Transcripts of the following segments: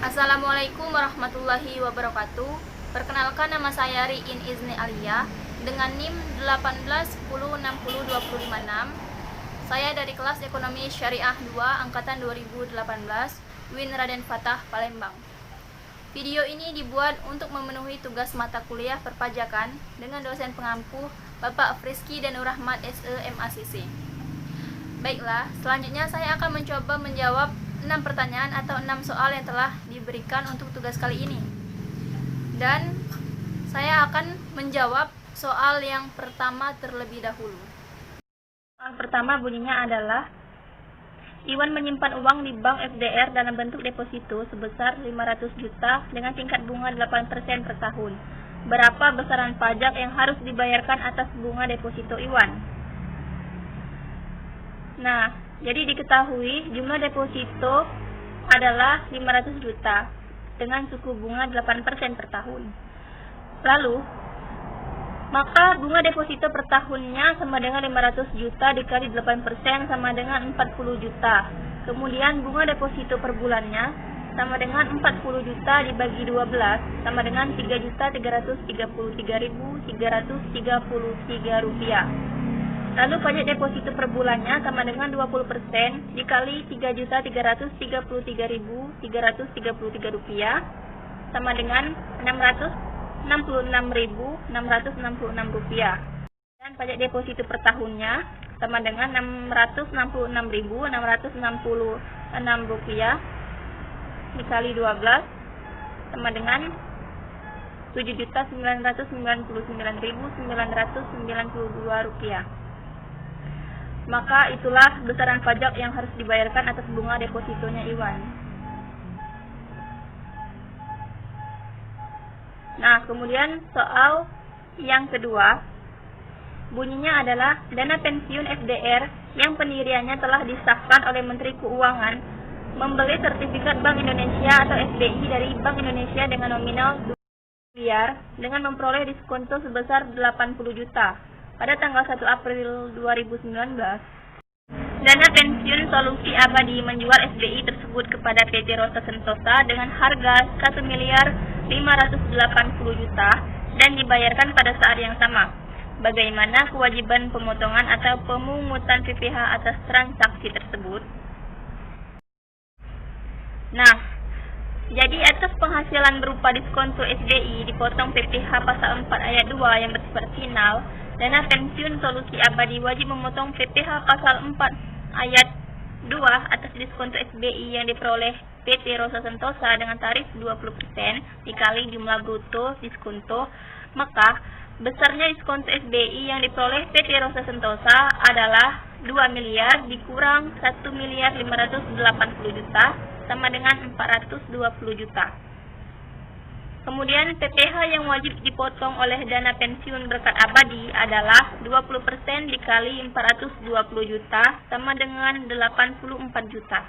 Assalamualaikum warahmatullahi wabarakatuh. Perkenalkan, nama saya Riin Izni Alia dengan NIM 1810602056. Saya dari kelas Ekonomi Syariah 2 angkatan 2018 Win Raden Fatah, Palembang. Video ini dibuat untuk memenuhi tugas mata kuliah perpajakan dengan dosen pengampu Bapak Friski dan Rahmat SE MACC. Baiklah, selanjutnya saya akan mencoba menjawab 6 pertanyaan atau 6 soal yang telah diberikan untuk tugas kali ini. Dan saya akan menjawab soal yang pertama terlebih dahulu. Soal pertama bunyinya adalah, Iwan menyimpan uang di bank FDR dalam bentuk deposito sebesar 500 juta dengan tingkat bunga 8% per tahun. Berapa besaran pajak yang harus dibayarkan atas bunga deposito Iwan? Nah, jadi diketahui jumlah deposito adalah 500 juta dengan suku bunga 8% per tahun. Lalu, maka bunga deposito per tahunnya sama dengan 500 juta dikali 8% sama dengan 40 juta. Kemudian bunga deposito per bulannya sama dengan 40 juta dibagi 12 sama dengan 3.333.333 rupiah. Lalu pajak deposito per bulannya sama dengan 20% dikali 3.333.333 rupiah sama dengan 666.666 rupiah. Dan pajak deposito per tahunnya sama dengan 666.666 rupiah dikali 12 sama dengan 7.999.992 rupiah. Maka itulah besaran pajak yang harus dibayarkan atas bunga depositonya Iwan. Nah, kemudian soal yang kedua, bunyinya adalah dana pensiun FDR yang pendiriannya telah disahkan oleh Menteri Keuangan membeli sertifikat Bank Indonesia atau SBI dari Bank Indonesia dengan nominal 2 miliar dengan memperoleh diskonto sebesar 80 juta. Pada tanggal 1 April 2019, dana pensiun solusi abadi menjual SBI tersebut kepada PT Rosa Sentosa dengan harga 1 miliar 580 juta dan dibayarkan pada saat yang sama. Bagaimana kewajiban pemotongan atau pemungutan PPh atas transaksi tersebut? Nah, jadi atas penghasilan berupa diskonto SBI dipotong PPh pasal 4 ayat 2 yang bersifat final, dana pensiun solusi abadi wajib memotong PPh pasal 4 ayat 2 atas diskonto SBI yang diperoleh PT Rosa Sentosa dengan tarif 20% dikali jumlah bruto diskonto, maka besarnya diskonto SBI yang diperoleh PT Rosa Sentosa adalah 2 miliar dikurang 1 miliar 580 juta sama dengan 420 juta. Kemudian PPh yang wajib dipotong oleh dana pensiun berkat abadi adalah 20% dikali 420 juta sama dengan 84 juta.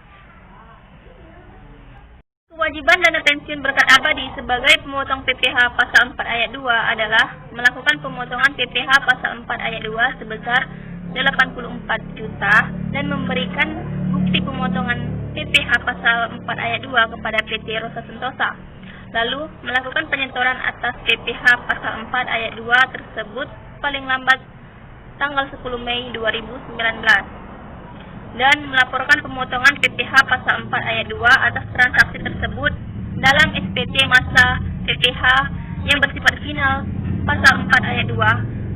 Kewajiban dana pensiun berkat abadi sebagai pemotong PPh pasal 4 ayat 2 adalah melakukan pemotongan PPh pasal 4 ayat 2 sebesar 84 juta dan memberikan bukti pemotongan PPh pasal 4 ayat 2 kepada PT Rosa Sentosa. Lalu melakukan penyetoran atas PPh pasal 4 ayat 2 tersebut paling lambat tanggal 10 Mei 2019 dan melaporkan pemotongan PPh pasal 4 ayat 2 atas transaksi tersebut dalam SPT masa PPh yang bersifat final pasal 4 ayat 2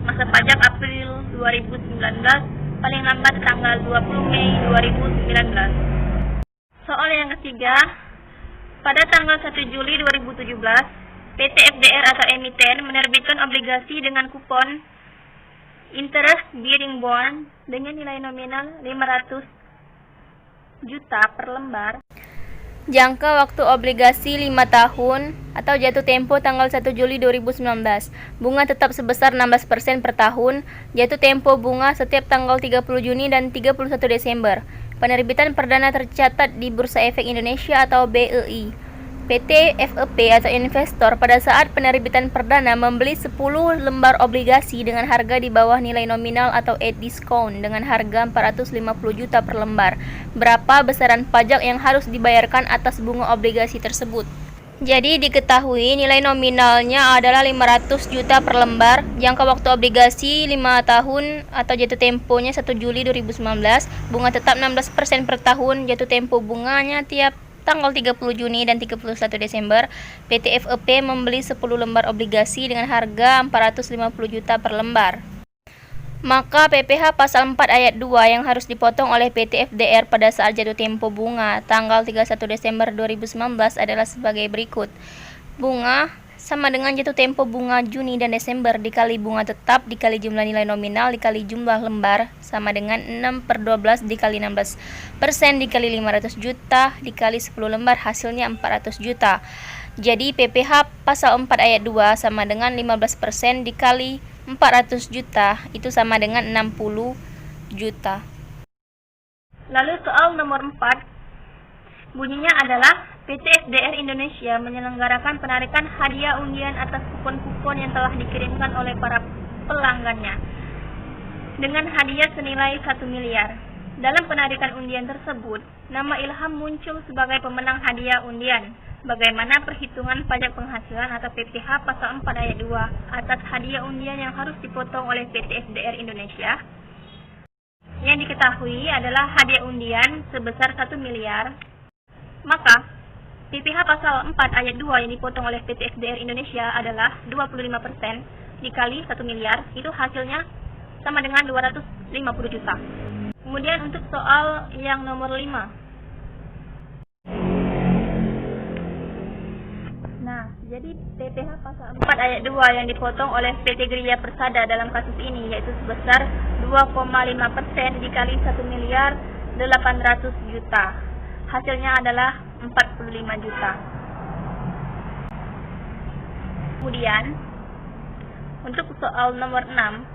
masa pajak April 2019 paling lambat tanggal 20 Mei 2019. Soal yang ketiga, pada tanggal 1 Juli 2017, PT FDR atau emiten menerbitkan obligasi dengan kupon interest bearing bond dengan nilai nominal 500 juta per lembar. Jangka waktu obligasi 5 tahun atau jatuh tempo tanggal 1 Juli 2019. Bunga tetap sebesar 16% per tahun. Jatuh tempo bunga setiap tanggal 30 Juni dan 31 Desember. Penerbitan perdana tercatat di Bursa Efek Indonesia atau BEI. PT FEP atau investor pada saat penerbitan perdana membeli 10 lembar obligasi dengan harga di bawah nilai nominal atau at discount dengan harga 450 juta per lembar. Berapa besaran pajak yang harus dibayarkan atas bunga obligasi tersebut? Jadi diketahui nilai nominalnya adalah 500 juta per lembar, jangka waktu obligasi 5 tahun atau jatuh temponya 1 Juli 2019, bunga tetap 16% per tahun, jatuh tempo bunganya tiap tanggal 30 Juni dan 31 Desember. PT FEP membeli 10 lembar obligasi dengan harga 450 juta per lembar. Maka PPh pasal 4 ayat 2 yang harus dipotong oleh PT FDR pada saat jatuh tempo bunga tanggal 31 Desember 2019 adalah sebagai berikut. Bunga sama dengan jatuh tempo bunga Juni dan Desember dikali bunga tetap dikali jumlah nilai nominal dikali jumlah lembar sama dengan 6/12 dikali 16% dikali 500 juta dikali 10 lembar, hasilnya 400 juta. Jadi PPh pasal 4 ayat 2 sama dengan 15% dikali 400 juta itu sama dengan 60 juta. Lalu soal nomor 4 bunyinya adalah PT FDR Indonesia menyelenggarakan penarikan hadiah undian atas kupon-kupon yang telah dikirimkan oleh para pelanggannya dengan hadiah senilai 1 miliar. Dalam penarikan undian tersebut, nama Ilham muncul sebagai pemenang hadiah undian. Bagaimana perhitungan pajak penghasilan atau PPh pasal 4 ayat 2 atas hadiah undian yang harus dipotong oleh PT FDR Indonesia? Yang diketahui adalah hadiah undian sebesar 1 miliar. Maka PPh pasal 4 ayat 2 yang dipotong oleh PT FDR Indonesia adalah 25% dikali 1 miliar, itu hasilnya sama dengan 250 juta. Kemudian untuk soal yang nomor 5. Jadi PPh pasal 4 ayat 2 yang dipotong oleh PT Geria Persada dalam kasus ini yaitu sebesar 2,5% dikali 1 miliar 800 juta. Hasilnya adalah 45 juta. Kemudian untuk soal nomor 6.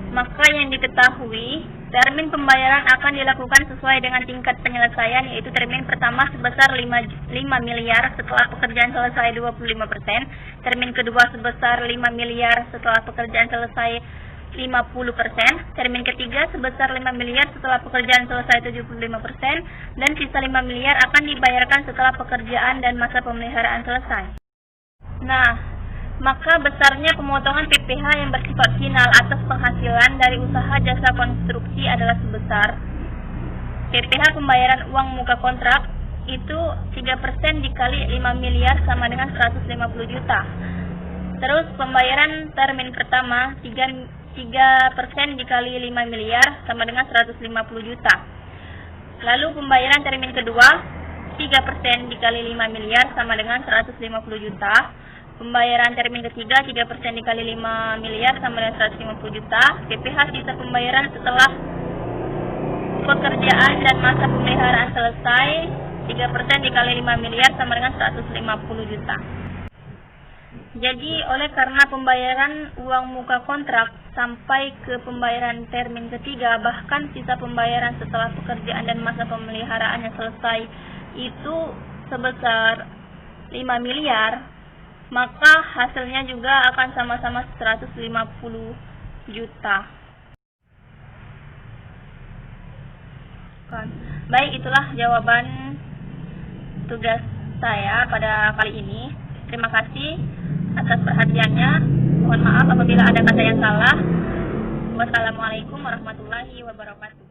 Maka yang diketahui termin pembayaran akan dilakukan sesuai dengan tingkat penyelesaian, yaitu termin pertama sebesar 5 miliar setelah pekerjaan selesai 25%, termin kedua sebesar 5 miliar setelah pekerjaan selesai 50%, termin ketiga sebesar 5 miliar setelah pekerjaan selesai 75%, dan sisa 5 miliar akan dibayarkan setelah pekerjaan dan masa pemeliharaan selesai. Maka besarnya pemotongan PPh yang bersifat final atas penghasilan dari usaha jasa konstruksi adalah sebesar PPh pembayaran uang muka kontrak itu 3% dikali 5 miliar sama dengan 150 juta. Terus pembayaran termin pertama 3% dikali 5 miliar sama dengan 150 juta. Lalu pembayaran termin kedua 3% dikali 5 miliar sama dengan 150 juta. Pembayaran termin ketiga 3% dikali 5 miliar sama dengan 150 juta. PPh sisa pembayaran setelah pekerjaan dan masa pemeliharaan selesai 3% dikali 5 miliar sama dengan 150 juta. Jadi karena pembayaran uang muka kontrak sampai ke pembayaran termin ketiga, bahkan sisa pembayaran setelah pekerjaan dan masa pemeliharaannya selesai itu sebesar 5 miliar, maka hasilnya juga akan sama-sama 150 juta. Baik, itulah jawaban tugas saya pada kali ini. Terima kasih atas perhatiannya. Mohon maaf apabila ada kata yang salah. Wassalamualaikum warahmatullahi wabarakatuh.